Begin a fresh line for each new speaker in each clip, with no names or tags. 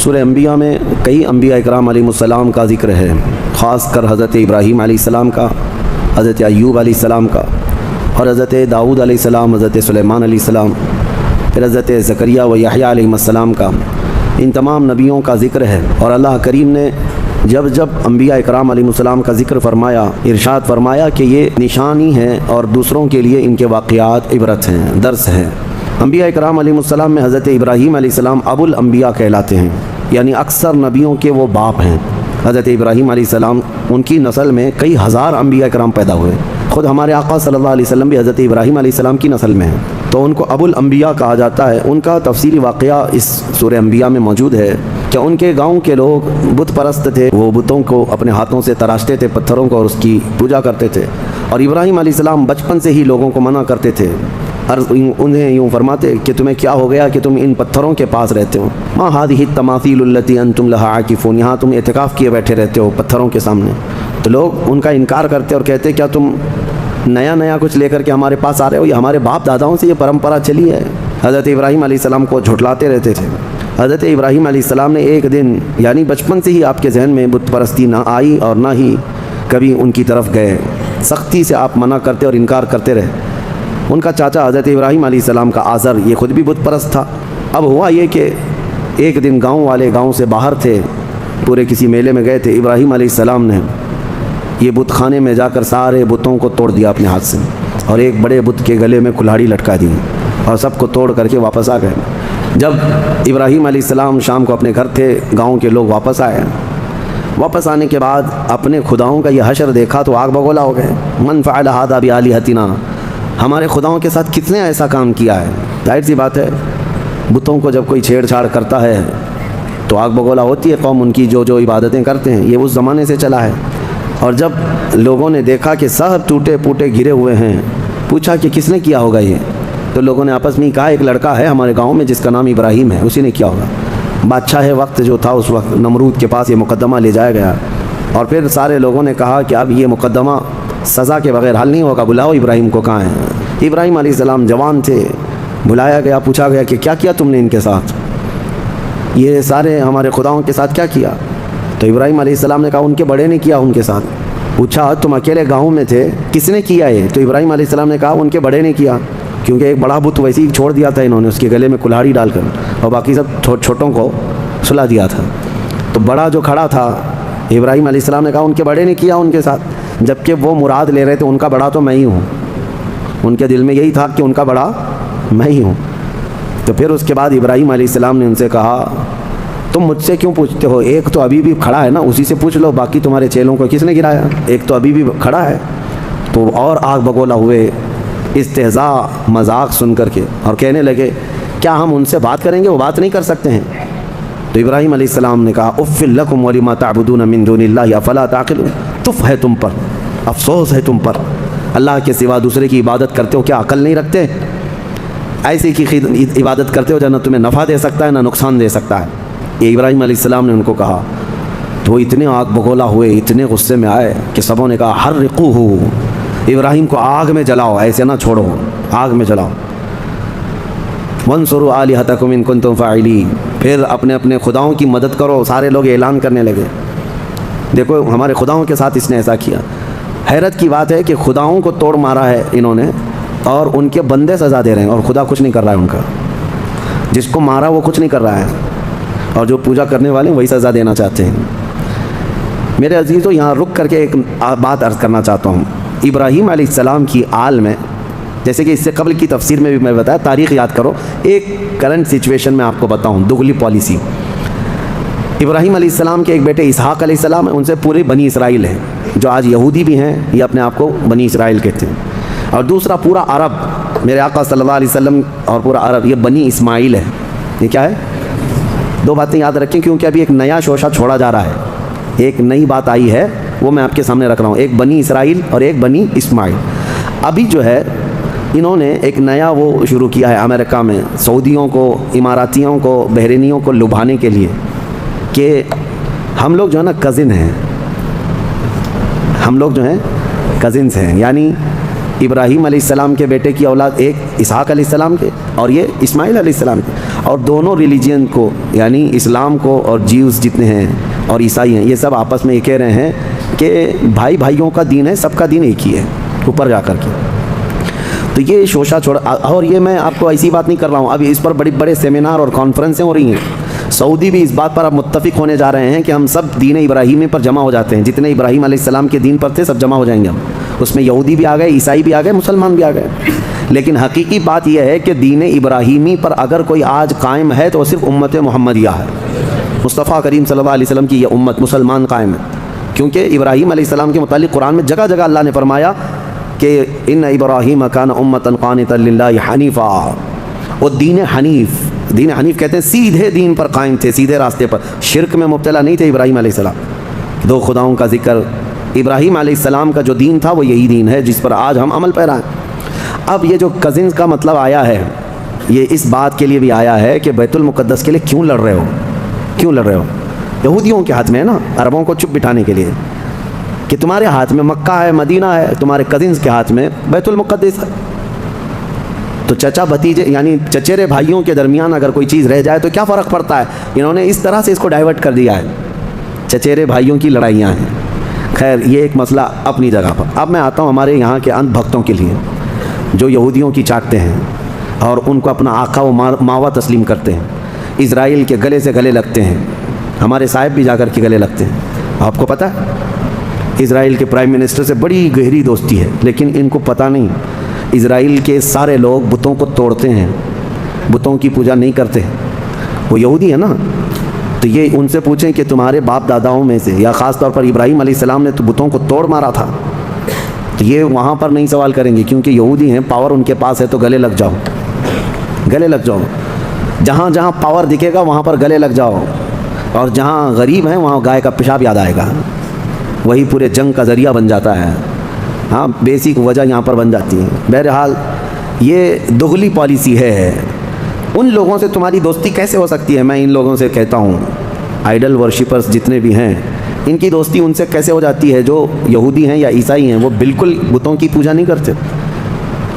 سورہ انبیاء میں کئی انبیاء اکرام علیہ السلام کا ذکر ہے، خاص کر حضرت ابراہیم علیہ السلام کا، حضرت ایوب علیہ السلام کا، اور حضرت داؤد علیہ السلام، حضرت سلیمان علیہ السلام، پھر حضرت زکریا و یحییٰ علیہ السلام کا۔ ان تمام نبیوں کا ذکر ہے، اور اللہ کریم نے جب جب انبیاء اکرام علیہ السلام کا ذکر فرمایا، ارشاد فرمایا کہ یہ نشانی ہے اور دوسروں کے لیے ان کے واقعات عبرت ہیں، درس ہیں۔ انبیاء اکرام علیہ السلام میں حضرت ابراہیم علیہ السلام ابو الانبیاء کہلاتے ہیں، یعنی اکثر نبیوں کے وہ باپ ہیں۔ حضرت ابراہیم علیہ السلام، ان کی نسل میں کئی ہزار انبیاء اکرام پیدا ہوئے، خود ہمارے آقا صلی اللہ علیہ وسلم بھی حضرت ابراہیم علیہ السلام کی نسل میں ہیں، تو ان کو ابو الانبیاء کہا جاتا ہے۔ ان کا تفصیلی واقعہ اس سورہ انبیاء میں موجود ہے کہ ان کے گاؤں کے لوگ بت پرست تھے، وہ بتوں کو اپنے ہاتھوں سے تراشتے تھے، پتھروں کو، اور اس کی پوجا کرتے تھے، اور ابراہیم علیہ السلام بچپن سے ہی لوگوں کو منع کرتے تھے، اور انہیں یوں فرماتے کہ تمہیں کیا ہو گیا کہ تم ان پتھروں کے پاس رہتے ہو، ما هذه التماثيل التي انتم لها عاکفون، یہاں تم اعتکاف کیے بیٹھے رہتے ہو پتھروں کے سامنے۔ تو لوگ ان کا انکار کرتے اور کہتے کیا تم نیا کچھ لے کر کے ہمارے پاس آ رہے ہو، یہ ہمارے باپ داداؤں سے یہ پرمپرا چلی ہے۔ حضرت ابراہیم علیہ السلام کو جھٹلاتے رہتے تھے۔ حضرت ابراہیم علیہ السلام نے ایک دن، یعنی بچپن سے ہی آپ کے ذہن میں بت پرستی نہ آئی اور نہ ہی کبھی ان کی طرف گئے، سختی سے آپ منع کرتے اور انکار کرتے رہے۔ ان کا چاچا حضرت ابراہیم علیہ السلام کا آزر، یہ خود بھی بت پرست تھا۔ اب ہوا یہ کہ ایک دن گاؤں والے گاؤں سے باہر تھے، پورے کسی میلے میں گئے تھے، ابراہیم علیہ السلام نے یہ بت خانے میں جا کر سارے بتوں کو توڑ دیا اپنے ہاتھ سے، اور ایک بڑے بت کے گلے میں کلہاڑی لٹکا دی، اور سب کو توڑ کر کے واپس آ گئے۔ جب ابراہیم علیہ السلام شام کو اپنے گھر تھے، گاؤں کے لوگ واپس آئے، واپس آنے کے بعد اپنے خداؤں کا یہ حشر دیکھا تو آگ بگولا ہو گئے۔ من فعل ھذا بآلہتنا، ہمارے خداؤں کے ساتھ کس نے ایسا کام کیا ہے؟ ظاہر سی بات ہے، بتوں کو جب کوئی چھیڑ چھاڑ کرتا ہے تو آگ بگولا ہوتی ہے قوم، ان کی جو عبادتیں کرتے ہیں، یہ اس زمانے سے چلا ہے۔ اور جب لوگوں نے دیکھا کہ سب ٹوٹے پوٹے گرے ہوئے ہیں، پوچھا کہ کس نے کیا ہوگا یہ، تو لوگوں نے آپس میں کہا ایک لڑکا ہے ہمارے گاؤں میں جس کا نام ابراہیم ہے، اسی نے کیا ہوگا۔ بادشاہ وقت جو تھا اس وقت، نمرود کے پاس یہ مقدمہ لے جایا گیا، اور پھر سارے لوگوں نے کہا کہ اب یہ مقدمہ سزا کے بغیر حل نہیں ہوگا، بلاؤ ابراہیم کو، کہاں ہے؟ ابراہیم علیہ السلام جوان تھے، بلایا گیا، پوچھا گیا کہ کیا تم نے ان کے ساتھ، یہ سارے ہمارے خداؤں کے ساتھ کیا کیا؟ تو ابراہیم علیہ السلام نے کہا ان کے بڑے نے کیا ان کے ساتھ۔ پوچھا تم اکیلے گاؤں میں تھے، کس نے کیا یہ؟ تو ابراہیم علیہ السلام نے کہا ان کے بڑے نے کیا، کیونکہ ایک بڑا بت ویسے ہی چھوڑ دیا تھا انہوں نے، اس کے گلے میں کلہاڑی ڈال کر، اور باقی سب چھوٹوں کو سلا دیا تھا۔ تو بڑا جو کھڑا تھا، ابراہیم علیہ السلام نے کہا ان کے بڑے نے کیا ان کے ساتھ، جبکہ وہ مراد لے رہے تھے ان کا بڑا تو میں ہی ہوں، ان کے دل میں یہی تھا کہ ان کا بڑا میں ہی ہوں۔ تو پھر اس کے بعد ابراہیم علیہ السلام نے ان سے کہا تم مجھ سے کیوں پوچھتے ہو، ایک تو ابھی بھی کھڑا ہے نا، اسی سے پوچھ لو، باقی تمہارے چیلوں کو کس نے گرایا، ایک تو ابھی بھی کھڑا ہے۔ تو اور آگ بگولا ہوئے، استہزاء مذاق سن کر کے، اور کہنے لگے کیا ہم ان سے بات کریں گے، وہ بات نہیں کر سکتے ہیں؟ تو ابراہیم علیہ السلام نے کہا اف لکم ولما تعبدون من دون اللہ افلا تعقلون، تف ہے تم پر، افسوس ہے تم پر، اللہ کے سوا دوسرے کی عبادت کرتے ہو، کیا عقل نہیں رکھتے؟ ایسی کی عبادت کرتے ہو جو نہ تمہیں نفع دے سکتا ہے نہ نقصان دے سکتا ہے۔ یہ ابراہیم علیہ السلام نے ان کو کہا، تو وہ اتنے آگ بگولا ہوئے، اتنے غصے میں آئے کہ سبوں نے کہا حرقوہ، ابراہیم کو آگ میں جلاؤ، ایسے نہ چھوڑو، آگ میں جلاؤ۔ وانصروا آلہتکم ان کنتم فاعلین، پھر اپنے اپنے خداؤں کی مدد کرو۔ سارے لوگ اعلان کرنے لگے دیکھو ہمارے خداؤں کے ساتھ اس نے ایسا کیا۔ حیرت کی بات ہے کہ خداؤں کو توڑ مارا ہے انہوں نے، اور ان کے بندے سزا دے رہے ہیں، اور خدا کچھ نہیں کر رہا ہے ان کا، جس کو مارا وہ کچھ نہیں کر رہا ہے، اور جو پوجا کرنے والے ہیں وہی سزا دینا چاہتے ہیں۔ میرے عزیزو، یہاں رک کر کے ایک بات عرض کرنا چاہتا ہوں۔ ابراہیم علیہ السلام کی آل میں، جیسے کہ اس سے قبل کی تفسیر میں بھی میں بتایا، تاریخ یاد کرو، ایک کرنٹ سچویشن میں آپ کو بتاؤں، دگلی پالیسی۔ ابراہیم علیہ السلام کے ایک بیٹے اسحاق علیہ السلام ہیں، ان سے پوری بنی اسرائیل ہے، جو آج یہودی بھی ہیں، یہ اپنے آپ کو بنی اسرائیل کہتے ہیں۔ اور دوسرا پورا عرب، میرے آقا صلی اللہ علیہ وسلم، اور پورا عرب، یہ بنی اسماعیل ہے۔ یہ کیا ہے؟ دو باتیں یاد رکھیں، کیونکہ ابھی ایک نیا شوشہ چھوڑا جا رہا ہے، ایک نئی بات آئی ہے، وہ میں آپ کے سامنے رکھ رہا ہوں، ایک بنی اسرائیل اور ایک بنی اسماعیل۔ ابھی جو ہے انہوں نے ایک نیا وہ شروع کیا ہے امریکہ میں، سعودیوں کو، اماراتیوں کو، بحرینیوں کو لبھانے کے لیے، کہ ہم لوگ جو ہے نا کزن ہیں، ہم لوگ جو ہیں کزنس ہیں، یعنی ابراہیم علیہ السلام کے بیٹے کی اولاد ایک اسحاق علیہ السلام کے، اور یہ اسماعیل علیہ السلام کے، اور دونوں ریلیجین کو یعنی اسلام کو اور جیوز جتنے ہیں اور عیسائی ہیں یہ سب آپس میں یہ کہہ رہے ہیں کہ بھائی بھائیوں کا دین ہے، سب کا دین ایک ہی ہے اوپر جا کر کے۔ تو یہ شوشہ چھوڑا، اور یہ میں آپ کو ایسی بات نہیں کر رہا ہوں، ابھی اس پر بڑے بڑے سیمینار اور کانفرنسیں ہو رہی ہیں۔ سعودی بھی اس بات پر اب متفق ہونے جا رہے ہیں کہ ہم سب دین ابراہیمی پر جمع ہو جاتے ہیں، جتنے ابراہیم علیہ السلام کے دین پر تھے سب جمع ہو جائیں گے ہم، اس میں یہودی بھی آ گئے، عیسائی بھی آ گئے، مسلمان بھی آ گئے۔ لیکن حقیقی بات یہ ہے کہ دین ابراہیمی پر اگر کوئی آج قائم ہے تو وہ صرف امت محمدیہ ہے، مصطفیٰ کریم صلی اللہ علیہ وسلم کی یہ امت مسلمان قائم ہے، کیونکہ ابراہیم علیہ السلام کے متعلق قرآن میں جگہ جگہ اللہ نے فرمایا کہ ان ابراہیم کان امۃ قانتا للہ حنیفا، وہ دین حنیف کہتے ہیں سیدھے دین پر قائم تھے، سیدھے راستے پر، شرک میں مبتلا نہیں تھے ابراہیم علیہ السلام۔ دو خداؤں کا ذکر، ابراہیم علیہ السلام کا جو دین تھا وہ یہی دین ہے جس پر آج ہم عمل پیرا ہیں۔ اب یہ جو کزنز کا مطلب آیا ہے یہ اس بات کے لیے بھی آیا ہے کہ بیت المقدس کے لیے کیوں لڑ رہے ہو؟ یہودیوں کے ہاتھ میں ہے نا، عربوں کو چپ بٹھانے کے لیے کہ تمہارے ہاتھ میں مکہ ہے، مدینہ ہے، تمہارے کزنز کے ہاتھ میں بیت المقدس ہے۔ تو چچا بھتیجے یعنی چچیرے بھائیوں کے درمیان اگر کوئی چیز رہ جائے تو کیا فرق پڑتا ہے؟ انہوں نے اس طرح سے اس کو ڈائیورٹ کر دیا ہے، چچیرے بھائیوں کی لڑائیاں ہیں۔ خیر یہ ایک مسئلہ اپنی جگہ پر۔ اب میں آتا ہوں ہمارے یہاں کے اندھ بھکتوں کے لیے جو یہودیوں کی چاٹتے ہیں اور ان کو اپنا آقا و ماوا تسلیم کرتے ہیں، اسرائیل کے گلے سے گلے لگتے ہیں، ہمارے صاحب بھی جا کر کے گلے لگتے ہیں۔ آپ کو پتہ ہے اسرائیل کے پرائم منسٹر سے بڑی گہری دوستی ہے، لیکن ان کو پتہ نہیں اسرائیل کے سارے لوگ بتوں کو توڑتے ہیں، بتوں کی پوجا نہیں کرتے، وہ یہودی ہے نا۔ تو یہ ان سے پوچھیں کہ تمہارے باپ داداؤں میں سے یا خاص طور پر ابراہیم علیہ السلام نے تو بتوں کو توڑ مارا تھا، تو یہ وہاں پر نہیں سوال کریں گے کیونکہ یہودی ہیں، پاور ان کے پاس ہے، تو گلے لگ جاؤ، جہاں جہاں پاور دکھے گا وہاں پر گلے لگ جاؤ، اور جہاں غریب ہیں وہاں گائے کا پیشاب یاد آئے گا، وہی پورے جنگ کا ذریعہ بن جاتا ہے۔ ہاں بیسک وجہ یہاں پر بن جاتی ہے۔ بہرحال یہ دغلی پالیسی ہے۔ ان لوگوں سے تمہاری دوستی کیسے ہو سکتی ہے؟ میں ان لوگوں سے کہتا ہوں، آئیڈل ورشپرز جتنے بھی ہیں ان کی دوستی ان سے کیسے ہو جاتی ہے جو یہودی ہیں یا عیسائی ہیں؟ وہ بالکل بتوں کی پوجا نہیں کرتے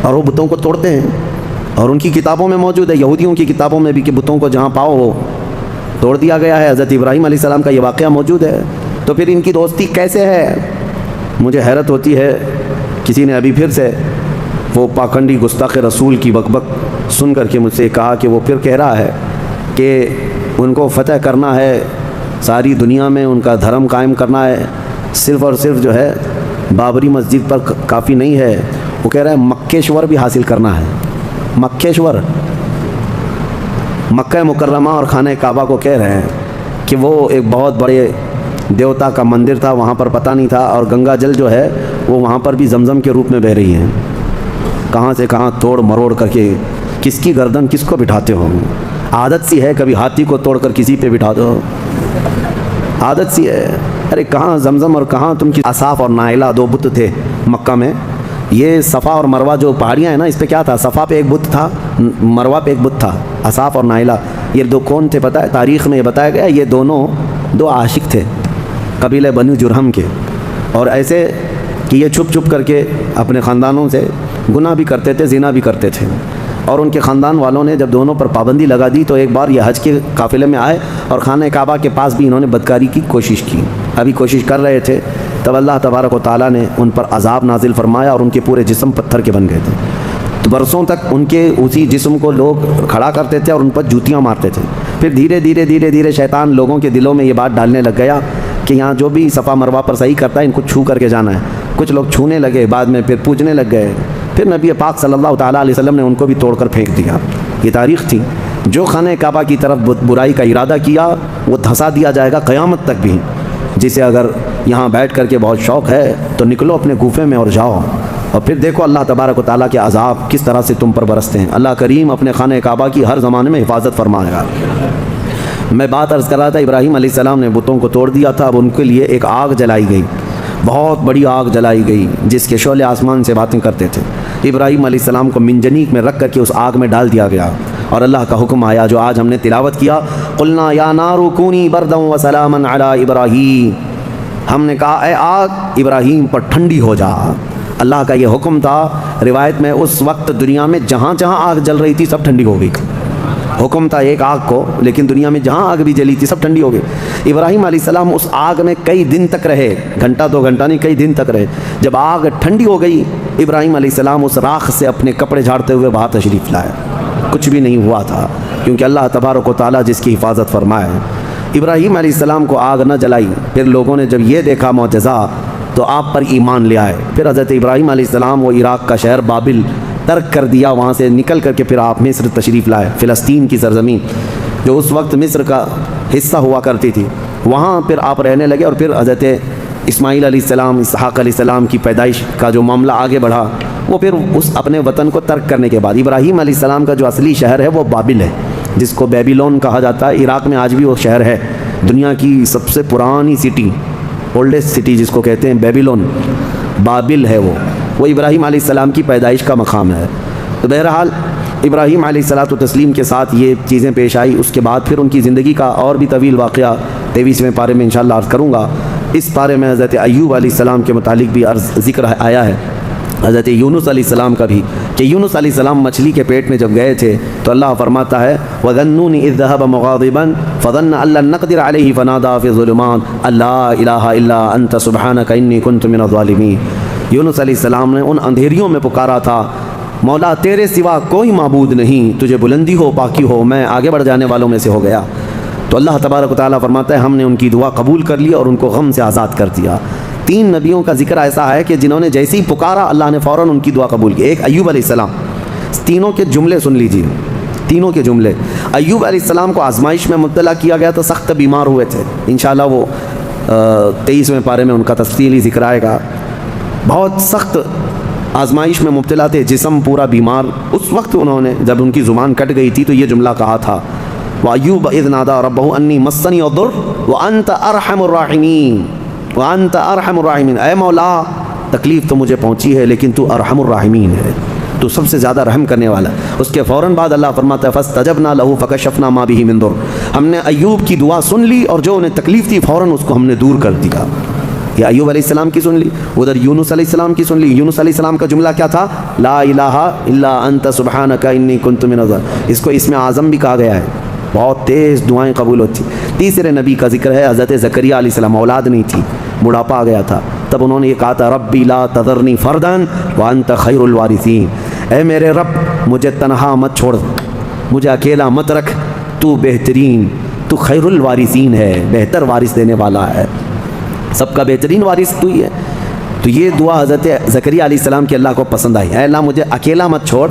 اور وہ بتوں کو توڑتے ہیں، اور ان کی کتابوں میں موجود ہے، یہودیوں کی کتابوں میں بھی، کہ بتوں کو جہاں پاؤ وہ توڑ دیا گیا ہے۔ حضرت ابراہیم علیہ السلام کا یہ واقعہ موجود ہے، تو پھر ان کی دوستی کیسے ہے؟ مجھے حیرت ہوتی ہے، کسی نے ابھی پھر سے وہ پاکھنڈی گستاخ رسول کی بک سن کر کے مجھ سے کہا کہ وہ پھر کہہ رہا ہے کہ ان کو فتح کرنا ہے، ساری دنیا میں ان کا دھرم قائم کرنا ہے، صرف اور صرف جو ہے بابری مسجد پر کافی نہیں ہے، وہ کہہ رہا ہے مکیشور بھی حاصل کرنا ہے۔ مکیشور، مکہ مکرمہ اور خانہ کعبہ کو کہہ رہے ہیں کہ وہ ایک بہت بڑے دیوتا کا مندر تھا، وہاں پر پتہ نہیں تھا، اور گنگا جل جو ہے وہ وہاں پر بھی زمزم کے روپ میں بہہ رہی ہے۔ کہاں سے کہاں توڑ مروڑ کر کے کس کی گردن کس کو بٹھاتے ہو؟ عادت سی ہے کبھی ہاتھی کو توڑ کر کسی پہ بٹھا دو، عادت سی ہے۔ ارے کہاں زمزم اور کہاں تم کی اصاف اور نائلہ دو بت تھے مکہ میں۔ یہ صفا اور مروہ جو پہاڑیاں ہیں نا، اس پہ کیا تھا؟ صفا پہ ایک بت تھا، مروہ پہ ایک بت تھا، اصاف اور نائلہ۔ یہ دو کون تھے پتہ ہے؟ تاریخ میں یہ بتایا گیا یہ دونوں دو عاشق تھے قبیلہ بنو جرہم کے، اور ایسے کہ یہ چھپ چھپ کر کے اپنے خاندانوں سے گناہ بھی کرتے تھے، زنا بھی کرتے تھے، اور ان کے خاندان والوں نے جب دونوں پر پابندی لگا دی تو ایک بار یہ حج کے قافلے میں آئے اور خانہ کعبہ کے پاس بھی انہوں نے بدکاری کی کوشش کی۔ ابھی کوشش کر رہے تھے تب اللہ تبارک و تعالیٰ نے ان پر عذاب نازل فرمایا اور ان کے پورے جسم پتھر کے بن گئے تھے۔ تو برسوں تک ان کے اسی جسم کو لوگ کھڑا کرتے تھے اور ان پر جوتیاں مارتے تھے۔ پھر دھیرے دھیرے شیطان لوگوں کے دلوں میں یہ بات ڈالنے لگ گیا کہ یہاں جو بھی صفا مروہ پر صحیح کرتا ہے ان کو چھو کر کے جانا ہے۔ کچھ لوگ چھونے لگے، بعد میں پھر پوجنے لگ گئے، پھر نبی پاک صلی اللہ تعالیٰ علیہ وسلم نے ان کو بھی توڑ کر پھینک دیا۔ یہ تاریخ تھی۔ جو خانہ کعبہ کی طرف برائی کا ارادہ کیا وہ دھسا دیا جائے گا قیامت تک بھی۔ جسے اگر یہاں بیٹھ کر کے بہت شوق ہے تو نکلو اپنے گوفے میں اور جاؤ، اور پھر دیکھو اللہ تبارک و تعالیٰ کے عذاب کس طرح سے تم پر برستے ہیں۔ اللہ کریم اپنے خانہ کعبہ کی ہر زمانے میں حفاظت فرمائے گا۔ میں بات عرض کر رہا تھا، ابراہیم علیہ السلام نے بتوں کو توڑ دیا تھا، اب ان کے لیے ایک آگ جلائی گئی، بہت بڑی آگ جلائی گئی جس کے شعلے آسمان سے باتیں کرتے تھے۔ ابراہیم علیہ السلام کو منجنیق میں رکھ کر کے اس آگ میں ڈال دیا گیا، اور اللہ کا حکم آیا جو آج ہم نے تلاوت کیا، قلنا یا نار کونی بردا وسلاما علی ابراہیم۔ ہم نے کہا اے آگ ابراہیم پر ٹھنڈی ہو جا۔ اللہ کا یہ حکم تھا۔ روایت میں اس وقت دنیا میں جہاں جہاں آگ جل رہی تھی سب ٹھنڈی ہو گئی، حکم تھا ایک آگ کو، لیکن دنیا میں جہاں آگ بھی جلی تھی سب ٹھنڈی ہو گئی۔ ابراہیم علیہ السلام اس آگ میں کئی دن تک رہے، گھنٹہ 2 گھنٹہ نہیں، کئی دن تک رہے۔ جب آگ ٹھنڈی ہو گئی، ابراہیم علیہ السلام اس راکھ سے اپنے کپڑے جھاڑتے ہوئے وہاں تشریف لائے، کچھ بھی نہیں ہوا تھا، کیونکہ اللہ تبارک و تعالیٰ جس کی حفاظت فرمائے۔ ابراہیم علیہ السلام کو آگ نہ جلائی، پھر لوگوں نے جب یہ دیکھا معجزہ تو آپ پر ایمان لے آئے۔ پھر حضرت ابراہیم علیہ السلام وہ عراق کا شہر بابل ترک کر دیا، وہاں سے نکل کر کے پھر آپ مصر تشریف لائے، فلسطین کی سرزمین جو اس وقت مصر کا حصہ ہوا کرتی تھی، وہاں پھر آپ رہنے لگے۔ اور پھر حضرت اسماعیل علیہ السلام، اسحاق علیہ السلام کی پیدائش کا جو معاملہ آگے بڑھا، وہ پھر اس اپنے وطن کو ترک کرنے کے بعد ابراہیم علیہ السلام کا جو اصلی شہر ہے وہ بابل ہے، جس کو بیبیلون کہا جاتا ہے۔ عراق میں آج بھی وہ شہر ہے، دنیا کی سب سے پرانی سٹی، اولڈسٹ سٹی جس کو کہتے ہیں بیبیلون، بابل ہے وہ ابراہیم علیہ السلام کی پیدائش کا مقام ہے۔ تو بہرحال ابراہیم علیہ الصلاۃ والتسلیم کے ساتھ یہ چیزیں پیش آئی۔ اس کے بعد پھر ان کی زندگی کا اور بھی طویل واقعہ 23ویں پارے میں انشاءاللہ عرض کروں گا۔ اس پارے میں حضرت ایوب علیہ السلام کے متعلق بھی ذکر آیا ہے، حضرت یونس علیہ السلام کا بھی، کہ یونس علیہ السلام مچھلی کے پیٹ میں جب گئے تھے تو اللہ فرماتا ہے وَذَنُّونِ إِذْ ذَهَبَ مُغَاضِبًا فَظَنَّ أَن لَّن نَّقْدِرَ عَلَيْهِ فَنَادَىٰ فِي الظُّلُمَاتِ أَن لَّا إِلَٰهَ إِلَّا أَنتَ سُبْحَانَكَ إِنِّي كُنتُ مِنَ الظَّالِمِينَ۔ یونس علیہ السلام نے ان اندھیریوں میں پکارا تھا، مولا تیرے سوا کوئی معبود نہیں، تجھے بلندی ہو، پاکی ہو، میں آگے بڑھ جانے والوں میں سے ہو گیا۔ تو اللہ تبارک و تعالیٰ فرماتا ہے ہم نے ان کی دعا قبول کر لی اور ان کو غم سے آزاد کر دیا۔ 3 نبیوں کا ذکر ایسا ہے کہ جنہوں نے جیسے ہی پکارا اللہ نے فوراً ان کی دعا قبول کی۔ ایک ایوب علیہ السلام، تینوں کے جملے سن لیجیے، تینوں کے جملے۔ ایوب علیہ السلام کو آزمائش میں مبتلا کیا گیا تو سخت بیمار ہوئے تھے، انشاءاللہ وہ 23ویں پارے میں ان کا تفصیلی ذکر آئے گا۔ بہت سخت آزمائش میں مبتلا تھے، جسم پورا بیمار۔ اس وقت انہوں نے جب ان کی زبان کٹ گئی تھی تو یہ جملہ کہا تھا وَأَيُّوبَ إِذْ نَادَىٰ رَبَّهُ أَنِّي مَسَّنِيَ الضُّرُّ وَأَنْتَ أَرْحَمُ الرَّاحِمِينَ وَأَنْتَ أَرْحَمُ الرَّاحِمِينَ۔ اے مولا تکلیف تو مجھے پہنچی ہے لیکن تو ارحم الراحمین ہے، تو سب سے زیادہ رحم کرنے والا۔ اس کے فوراً بعد اللہ فرماتا ہے فَاسْتَجَبْنَا لَهُ فَكَشَفْنَا مَا بِهِ مِن ضُرٍّ، ہم نے ایوب کی دعا سن لی اور جو انہیں تکلیف تھی فوراً اس کو ہم نے دور کر دیا۔ یہ ایوب علیہ السلام کی سن لی، ادھر یونس علیہ السلام کی سن لی۔ یونس علیہ السلام کا جملہ کیا تھا؟ لا الہ الا انت سبحانک انی کنت من الظالمین۔ اس کو اسم اعظم بھی کہا گیا ہے، بہت تیز دعائیں قبول ہوتی۔ تیسرے نبی کا ذکر ہے حضرت زکریا علیہ السلام، اولاد نہیں تھی، بڑھاپا آ گیا تھا، تب انہوں نے یہ کہا تھا ربی لا تذرنی فردا وانت خیر الوارثین، اے میرے رب مجھے تنہا مت چھوڑ، مجھے اکیلا مت رکھ، تو بہترین، تو خیر الوارثین ہے، بہتر وارث دینے والا ہے، سب کا بہترین وارث تو ہی ہے۔ تو یہ دعا حضرت زکریا علیہ السلام کی اللہ کو پسند آئی، اے اللہ مجھے اکیلا مت چھوڑ،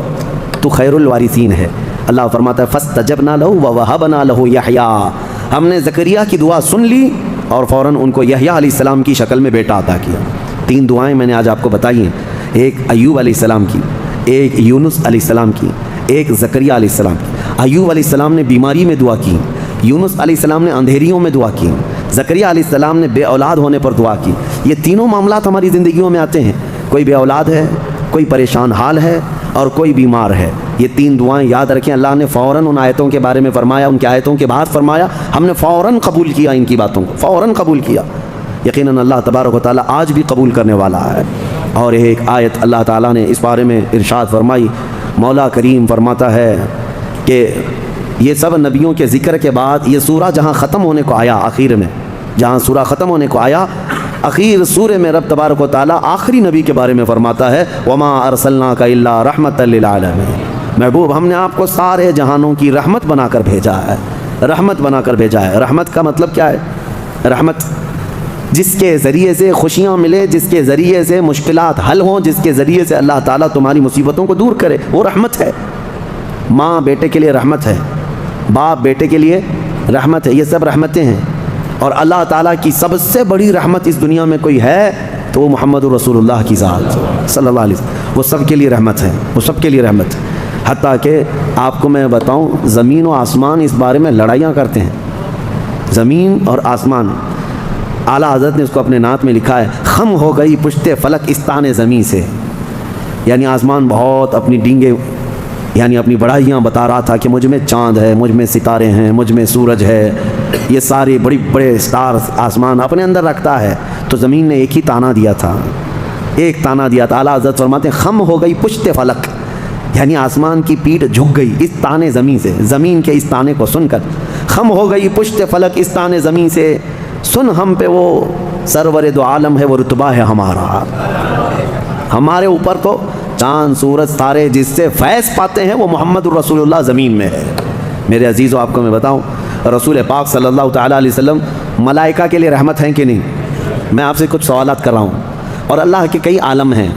تو خیر الوارثین ہے۔ اللہ فرماتا ہے فاستجبنا له ووهبنا له یحییٰ، ہم نے زکریا کی دعا سن لی اور فوراً ان کو یحییٰ علیہ السلام کی شکل میں بیٹا عطا کیا۔ 3 دعائیں میں نے آج آپ کو بتائی ہیں، ایک ایوب علیہ السلام کی، ایک یونس علیہ السلام کی، ایک زکریا علیہ السلام کی۔ ایوب علیہ السلام نے بیماری میں دعا کی، یونس علیہ السلام نے اندھیریوں میں دعا کی، زکریا علیہ السلام نے بے اولاد ہونے پر دعا کی۔ یہ تینوں معاملات ہماری زندگیوں میں آتے ہیں، کوئی بے اولاد ہے، کوئی پریشان حال ہے اور کوئی بیمار ہے۔ یہ 3 دعائیں یاد رکھیں، اللہ نے فوراً ان آیتوں کے بارے میں فرمایا، ان کی آیتوں کے بعد فرمایا، ہم نے فوراً قبول کیا ان کی باتوں کو، فوراً قبول کیا۔ یقیناً اللہ تبارک و تعالیٰ آج بھی قبول کرنے والا ہے۔ اور ایک آیت اللہ تعالیٰ نے اس بارے میں ارشاد فرمائی، مولا کریم فرماتا ہے کہ یہ سب نبیوں کے ذکر کے بعد یہ سورہ جہاں ختم ہونے کو آیا، آخر میں جہاں سورہ ختم ہونے کو آیا، اخیر سورہ میں رب تبارک و تعالیٰ آخری نبی کے بارے میں فرماتا ہے وَمَا أَرْسَلْنَاكَ إِلَّا رَحْمَةً لِّلْعَالَمِينَ، محبوب ہم نے آپ کو سارے جہانوں کی رحمت بنا کر بھیجا ہے، رحمت بنا کر بھیجا ہے۔ رحمت کا مطلب کیا ہے؟ رحمت جس کے ذریعے سے خوشیاں ملے، جس کے ذریعے سے مشکلات حل ہوں، جس کے ذریعے سے اللہ تعالیٰ تمہاری مصیبتوں کو دور کرے، وہ رحمت ہے۔ ماں بیٹے کے لیے رحمت ہے، باپ بیٹے کے لیے رحمت ہے، یہ سب رحمتیں ہیں۔ اور اللہ تعالیٰ کی سب سے بڑی رحمت اس دنیا میں کوئی ہے تو وہ محمد رسول اللہ کی ذات صلی اللہ علیہ وسلم، وہ سب کے لیے رحمت ہے، وہ سب کے لیے رحمت ہے۔ حتیٰ کہ آپ کو میں بتاؤں، زمین و آسمان اس بارے میں لڑائیاں کرتے ہیں، زمین اور آسمان۔ اعلیٰ حضرت نے اس کو اپنے نعت میں لکھا ہے، خم ہو گئی پشت فلک استان زمین سے، یعنی آسمان بہت اپنی ڈینگے، یعنی اپنی بڑائیاں بتا رہا تھا کہ مجھ میں چاند ہے، مجھ میں ستارے ہیں، مجھ میں سورج ہے، یہ سارے بڑے سٹارز آسمان اپنے اندر رکھتا ہے۔ تو زمین نے ایک ہی تانا دیا تھا، ایک تانا دیا تھا۔ اعلیٰ حضرت فرماتے ہیں خم ہو گئی پشت فلک، یعنی آسمان کی پیٹھ جھک گئی اس تانے زمین سے، زمین کے اس تانے کو سن کر خم ہو گئی پشت فلک اس تانے زمین سے، سن ہم پہ وہ سرور دو عالم ہے، وہ رتبہ ہے ہمارا۔ ہمارے اوپر تو چاند سورج ستارے جس سے فیض پاتے ہیں وہ محمد الرسول اللہ زمین میں ہے۔ میرے عزیزو، آپ کو میں بتاؤں، رسول پاک صلی اللہ تعالیٰ علیہ وسلم ملائکہ کے لیے رحمت ہیں کہ نہیں؟ میں آپ سے کچھ سوالات کر رہا ہوں، اور اللہ کے کئی عالم ہیں،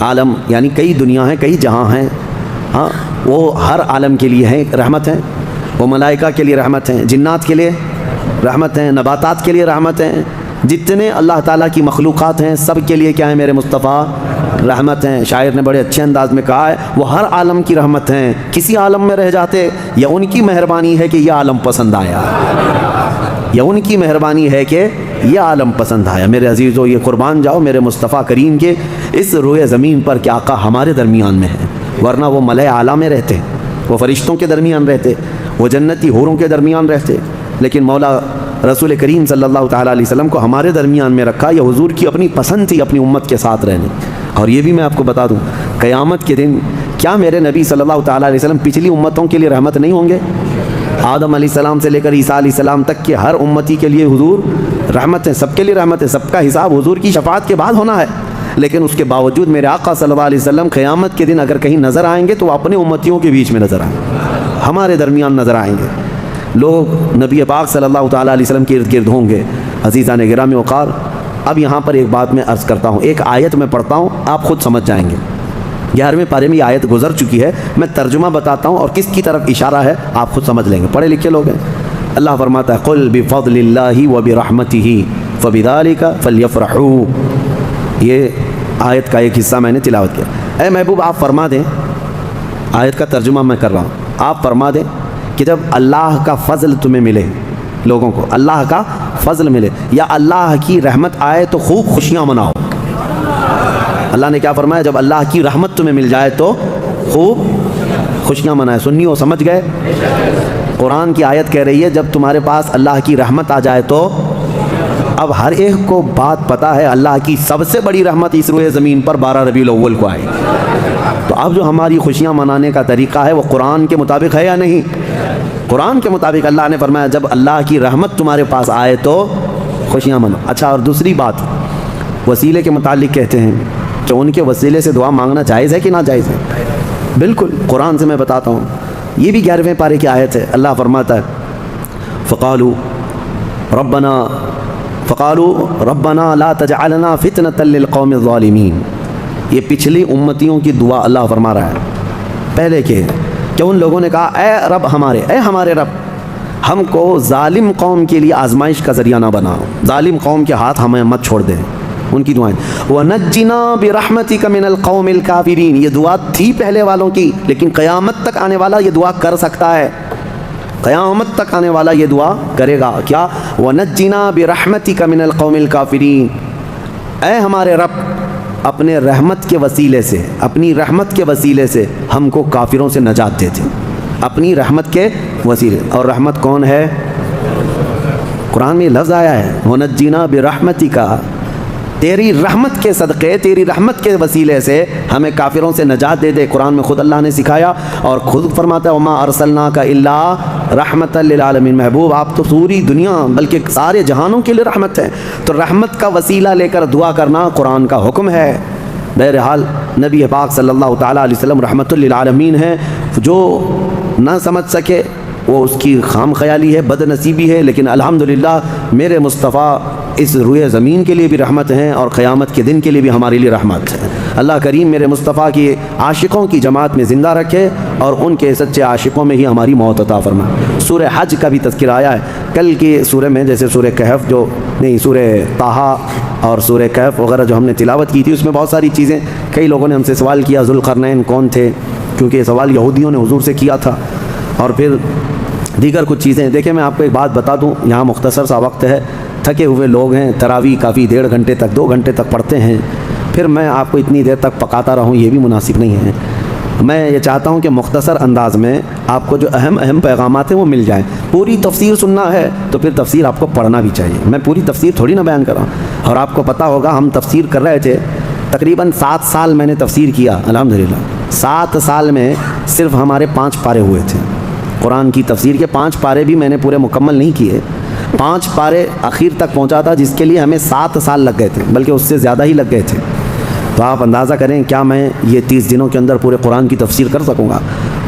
عالم یعنی کئی دنیا ہیں، کئی جہاں ہیں، ہاں وہ ہر عالم کے لیے ہیں رحمت ہیں، وہ ملائکہ کے لیے رحمت ہیں، جنات کے لیے رحمت ہیں، نباتات کے لیے رحمت ہیں، جتنے اللہ تعالیٰ کی مخلوقات ہیں سب کے لیے کیا ہے میرے مصطفیٰ؟ رحمت ہیں۔ شاعر نے بڑے اچھے انداز میں کہا ہے وہ ہر عالم کی رحمت ہیں، کسی عالم میں رہ جاتے یا ان کی مہربانی ہے کہ یہ عالم پسند آیا، یا ان کی مہربانی ہے کہ یہ عالم پسند آیا۔ میرے عزیزو، یہ قربان جاؤ میرے مصطفیٰ کریم کے اس روئے زمین پر کہ آقا ہمارے درمیان میں ہے، ورنہ وہ ملائے اعلیٰ میں رہتے، وہ فرشتوں کے درمیان رہتے، وہ جنتی حوروں کے درمیان رہتے، لیکن مولا رسول کریم صلی اللہ تعالیٰ علیہ وسلم کو ہمارے درمیان میں رکھا۔ یہ حضور کی اپنی پسند تھی اپنی امت کے ساتھ رہنے۔ اور یہ بھی میں آپ کو بتا دوں، قیامت کے دن کیا میرے نبی صلی اللہ تعالیٰ علیہ وسلم پچھلی امتوں کے لیے رحمت نہیں ہوں گے؟ آدم علیہ السلام سے لے کر عیسیٰ علیہ السلام تک کے ہر امتی کے لیے حضور رحمت ہے، سب کے لیے رحمت ہے، سب کا حساب حضور کی شفاعت کے بعد ہونا ہے۔ لیکن اس کے باوجود میرے آقا صلی اللہ علیہ وسلم قیامت کے دن اگر کہیں نظر آئیں گے تو وہ اپنے امتیوں کے بیچ میں نظر آئیں گے، ہمارے درمیان نظر آئیں گے۔ لوگ نبی پاک صلی اللہ تعالیٰ علیہ وسلم کے ارد گرد ہوں گے۔ عزیزان گرامی وقار، اب یہاں پر ایک بات میں عرض کرتا ہوں، ایک آیت میں پڑھتا ہوں، آپ خود سمجھ جائیں گے۔ 11ویں پارے میں یہ آیت گزر چکی ہے، میں ترجمہ بتاتا ہوں اور کس کی طرف اشارہ ہے آپ خود سمجھ لیں گے، پڑھے لکھے لوگ ہیں۔ اللہ فرماتا ہے قل بفضل اللہ وبرحمتہ فبذلک فلیفرحوا۔ یہ آیت کا ایک حصہ میں نے تلاوت کیا۔ اے محبوب آپ فرما دیں، آیت کا ترجمہ میں کر رہا ہوں، آپ فرما دیں کہ جب اللہ کا فضل تمہیں ملے، لوگوں کو اللہ کا فضل ملے یا اللہ کی رحمت آئے تو خوب خوشیاں مناؤ۔ اللہ نے کیا فرمایا؟ جب اللہ کی رحمت تمہیں مل جائے تو خوب خوشیاں منائے۔ سنی ہو سمجھ گئے؟ قرآن کی آیت کہہ رہی ہے جب تمہارے پاس اللہ کی رحمت آ جائے تو، اب ہر ایک کو بات پتہ ہے اللہ کی سب سے بڑی رحمت اس روئے زمین پر 12 ربیع الاول کو آئے، تو اب جو ہماری خوشیاں منانے کا طریقہ ہے وہ قرآن کے مطابق ہے یا نہیں؟ قرآن کے مطابق اللہ نے فرمایا جب اللہ کی رحمت تمہارے پاس آئے تو خوشیاں منو۔ اچھا، اور دوسری بات وسیلے کے متعلق کہتے ہیں کہ ان کے وسیلے سے دعا مانگنا جائز ہے کہ ناجائز ہے؟ بالکل، قرآن سے میں بتاتا ہوں، یہ بھی 11ویں پارے کی آیت ہے۔ اللہ فرماتا ہے فقالوا ربنا لا تجعلنا فتنة للقوم الظالمین۔ یہ پچھلی امتیوں کی دعا اللہ فرما رہا ہے پہلے کہ ان لوگوں نے کہا اے رب ہمارے، اے ہمارے رب، ہم کو ظالم قوم کے لیے آزمائش کا ذریعہ نہ بناؤ، ظالم قوم کے ہاتھ ہمیں مت چھوڑ دیں۔ ان کی دعائیں وَنَجِّنَا بِرَحْمَتِكَ مِنَ الْقَوْمِ الْكَافِرِينَ، یہ دعا تھی پہلے والوں کی، لیکن قیامت تک آنے والا یہ دعا کر سکتا ہے، قیامت تک آنے والا یہ دعا کرے گا۔ کیا؟ وَنَجِّنَا بِرَحْمَتِكَ مِنَ الْقَوْمِ الْكَافِرِينَ، اے ہمارے رب اپنے رحمت کے وسیلے سے، اپنی رحمت کے وسیلے سے ہم کو کافروں سے نجات دے دے، اپنی رحمت کے وسیلے۔ اور رحمت کون ہے؟ قرآن میں لفظ آیا ہے وَنَجِّنَا بِرَحْمَتِكَ، تیری رحمت کے صدقے، تیری رحمت کے وسیلے سے ہمیں کافروں سے نجات دے دے۔ قرآن میں خود اللہ نے سکھایا اور خود فرماتا ہے وَمَا أَرْسَلْنَاكَ إِلَّا رحمۃ للعالمین۔ محبوب آپ تو پوری دنیا بلکہ سارے جہانوں کے لیے رحمت ہے، تو رحمت کا وسیلہ لے کر دعا کرنا قرآن کا حکم ہے۔ بہرحال نبی پاک صلی اللہ تعالیٰ علیہ وسلم رحمت للعالمین ہے، جو نہ سمجھ سکے وہ اس کی خام خیالی ہے، بد نصیبی ہے، لیکن الحمدللہ میرے مصطفیٰ اس روئے زمین کے لیے بھی رحمت ہیں اور قیامت کے دن کے لیے بھی ہمارے لیے رحمت ہے۔ اللہ کریم میرے مصطفیٰ کی عاشقوں کی جماعت میں زندہ رکھے اور ان کے سچے عاشقوں میں ہی ہماری موت عطا فرمائے۔ سورہ حج کا بھی تذکرہ آیا ہے کل کی سورہ میں، جیسے سورہ کہف جو نہیں، سورہ طٰہٰ اور سورہ کہف وغیرہ جو ہم نے تلاوت کی تھی، اس میں بہت ساری چیزیں، کئی لوگوں نے ہم سے سوال کیا ذوالقرنین کون تھے، کیونکہ یہ سوال یہودیوں نے حضور سے کیا تھا، اور پھر دیگر کچھ چیزیں۔ دیکھیں میں آپ کو ایک بات بتا دوں، یہاں مختصر سا وقت ہے، تھکے ہوئے لوگ ہیں، تراویح کافی 1.5 گھنٹے تک 2 گھنٹے تک پڑھتے ہیں، پھر میں آپ کو اتنی دیر تک پکاتا رہوں یہ بھی مناسب نہیں ہے۔ میں یہ چاہتا ہوں کہ مختصر انداز میں آپ کو جو اہم پیغامات ہیں وہ مل جائیں۔ پوری تفسیر سننا ہے تو پھر تفسیر آپ کو پڑھنا بھی چاہیے، میں پوری تفسیر تھوڑی نہ بیان کر رہا ہوں۔ اور آپ کو پتہ ہوگا ہم تفسیر کر رہے تھے، تقریباً 7 سال میں نے تفسیر کیا الحمدللہ، 7 سال میں صرف ہمارے 5 پارے ہوئے تھے قرآن کی تفسیر کے 5 پارے بھی میں نے پورے مکمل نہیں کیے 5 پارے اخیر تک پہنچا تھا جس کے لیے ہمیں 7 سال لگ گئے تھے بلکہ اس سے زیادہ ہی لگ گئے تھے تو آپ اندازہ کریں کیا میں یہ 30 دنوں کے اندر پورے قرآن کی تفسیر کر سکوں گا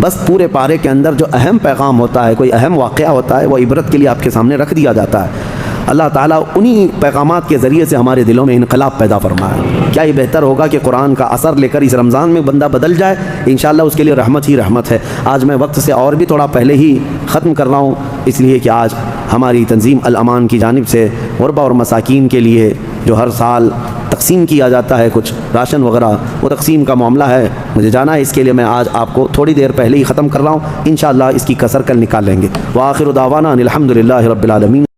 بس پورے پارے کے اندر جو اہم پیغام ہوتا ہے کوئی اہم واقعہ ہوتا ہے وہ عبرت کے لیے آپ کے سامنے رکھ دیا جاتا ہے اللہ تعالیٰ انہی پیغامات کے ذریعے سے ہمارے دلوں میں انقلاب پیدا فرمائے کیا یہ بہتر ہوگا کہ قرآن کا اثر لے کر اس رمضان میں بندہ بدل جائے انشاءاللہ اس کے لیے رحمت ہی رحمت ہے آج میں وقت سے اور بھی تھوڑا پہلے ہی ختم کر رہا ہوں اس لیے کہ آج ہماری تنظیم الامان کی جانب سے غربا اور مساکین کے لیے جو ہر سال تقسیم کیا جاتا ہے کچھ راشن وغیرہ وہ تقسیم کا معاملہ ہے مجھے جانا ہے اس کے لیے میں آج آپ کو تھوڑی دیر پہلے ہی ختم کر رہا ہوں انشاءاللہ اس کی کسر کل نکال لیں گے وآخر دعوانا ان الحمد للہ رب العالمین